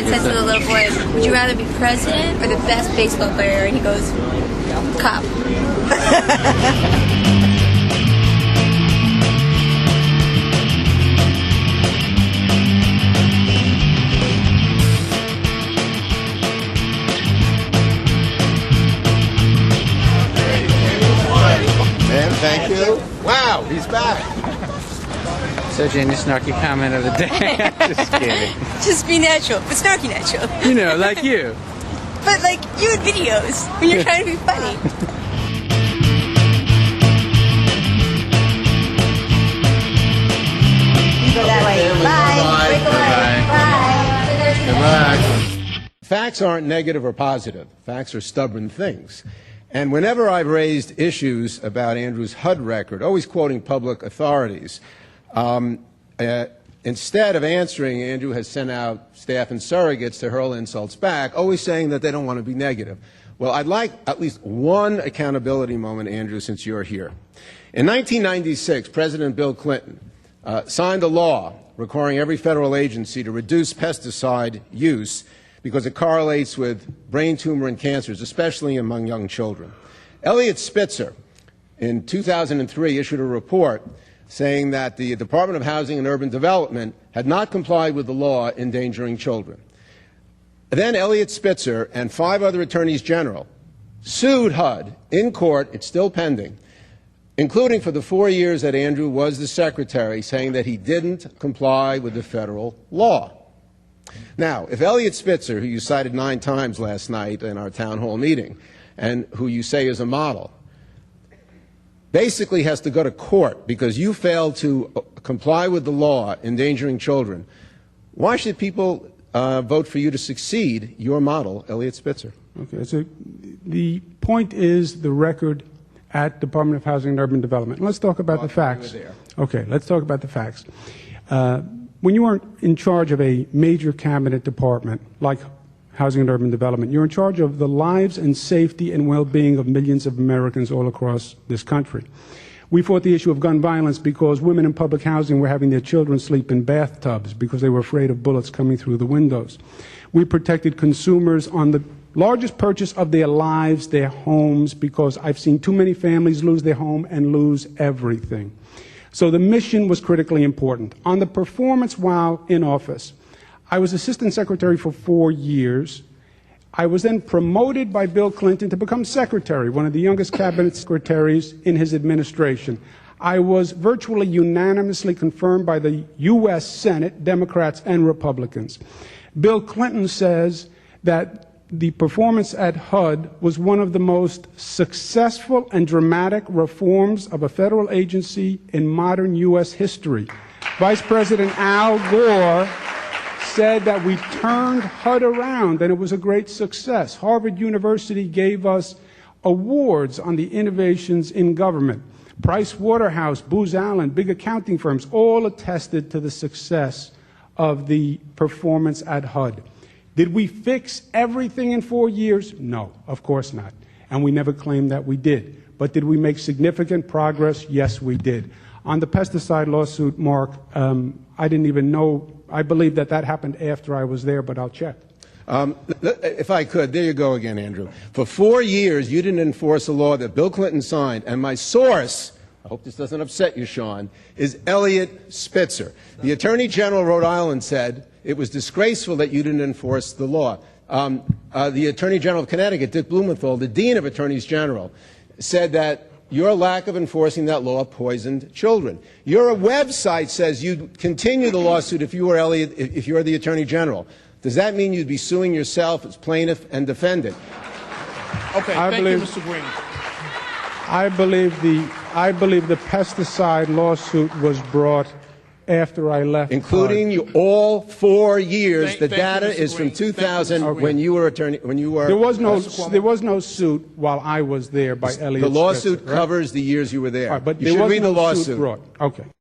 said to the little boy, "Would you rather be president or the best baseball player?" And he goes, "Cop." And thank you. Wow, he's back. So, Jane, your snarky comment of the day. Just kidding. Just be natural, but snarky natural. You know, like you. But like you in videos when you're trying to be funny. Go that way. Bye. Bye. Bye. Good luck. Facts aren't negative or positive. Facts are stubborn things. And whenever I've raised issues about Andrew's HUD record, always quoting public authorities, instead of answering, Andrew has sent out staff and surrogates to hurl insults back, always saying that they don't want to be negative. Well, I'd like at least one accountability moment, Andrew, since you're here. In 1996, President Bill Clinton signed a law requiring every federal agency to reduce pesticide use because it correlates with brain tumor and cancers, especially among young children. Eliot Spitzer, in 2003, issued a report saying that the Department of Housing and Urban Development had not complied with the law endangering children. Then Eliot Spitzer and 5 other attorneys general sued HUD in court, it's still pending, including for the 4 years that Andrew was the secretary, saying that he didn't comply with the federal law. Now, if Eliot Spitzer, who you cited 9 times last night in our town hall meeting, and who you say is a model, basically has to go to court because you failed to comply with the law endangering children, why should people vote for you to succeed your model, Eliot Spitzer? Okay, so the point is the record at Department of Housing and Urban Development. Let's talk about the facts. Okay, let's talk about the facts. When you are in charge of a major cabinet department like Housing and Urban Development, you're in charge of the lives and safety and well-being of millions of Americans all across this country. We fought the issue of gun violence because women in public housing were having their children sleep in bathtubs because they were afraid of bullets coming through the windows. We protected consumers on the largest purchase of their lives, their homes, because I've seen too many families lose their home and lose everything. So the mission was critically important. On the performance while in office, I was Assistant Secretary for 4 years. I was then promoted by Bill Clinton to become Secretary, one of the youngest cabinet secretaries in his administration. I was virtually unanimously confirmed by the U.S. Senate, Democrats and Republicans. Bill Clinton says that the performance at HUD was one of the most successful and dramatic reforms of a federal agency in modern U.S. history. Vice President Al Gore said that we turned HUD around and it was a great success. Harvard University gave us awards on the innovations in government. Price Waterhouse, Booz Allen, big accounting firms all attested to the success of the performance at HUD. Did we fix everything in 4 years? No, of course not. And we never claimed that we did. But did we make significant progress? Yes, we did. On the pesticide lawsuit, Mark, I didn't even know. I believe that that happened after I was there, but I'll check. If I could, there you go again, Andrew. For 4 years, you didn't enforce a law that Bill Clinton signed, and my source, I hope this doesn't upset you, Sean, is Eliot Spitzer. The Attorney General of Rhode Island said it was disgraceful that you didn't enforce the law. The Attorney General of Connecticut, Dick Blumenthal, the Dean of Attorneys General, said that your lack of enforcing that law poisoned children. Your website says you'd continue the lawsuit if you were Eliot, if you're the Attorney General. Does that mean you'd be suing yourself as plaintiff and defendant? Okay, thank you, Mr. Green. I believe the pesticide lawsuit was brought after I left. Including you, all 4 years. The data is from 2000 when you were attorney. When you were there was no suit while I was there by Eliot Spitzer. The lawsuit right? covers the years you were there. Right, but you there should was read no the lawsuit. Suit brought. Okay.